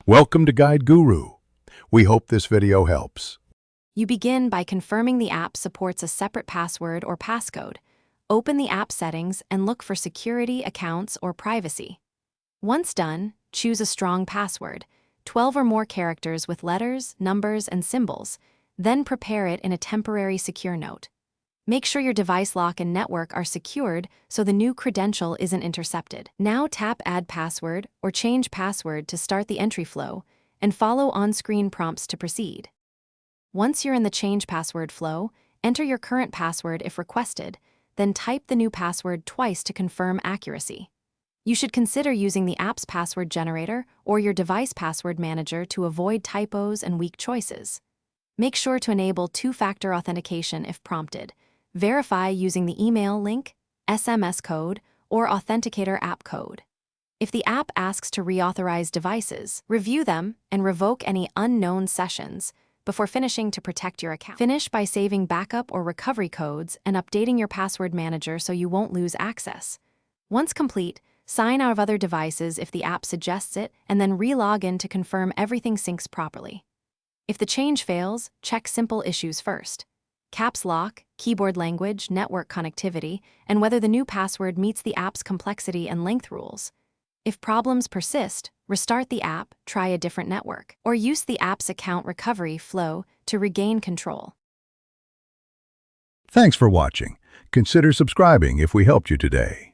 Welcome to Guide Guru. We hope this video helps. You begin by confirming the app supports a separate password or passcode. Open the app settings and look for security, accounts, or privacy. Once done, choose a strong password, 12 or more characters with letters, numbers, and symbols. Then prepare it in a temporary secure note. Make sure your device lock and network are secured so the new credential isn't intercepted. Now tap Add Password or Change Password to start the entry flow, and follow on-screen prompts to proceed. Once you're in the Change Password flow, enter your current password if requested, then type the new password twice to confirm accuracy. You should consider using the app's password generator or your device password manager to avoid typos and weak choices. Make sure to enable two-factor authentication if prompted. Verify using the email link, SMS code, or Authenticator app code. If the app asks to reauthorize devices, review them and revoke any unknown sessions before finishing to protect your account. Finish by saving backup or recovery codes and updating your password manager so you won't lose access. Once complete, sign out of other devices if the app suggests it, and then re-log in to confirm everything syncs properly. If the change fails, check simple issues first: caps lock, keyboard language, network connectivity, and whether the new password meets the app's complexity and length rules. If problems persist, restart the app, try a different network, or use the app's account recovery flow to regain control. Thanks for watching. Consider subscribing if we helped you today.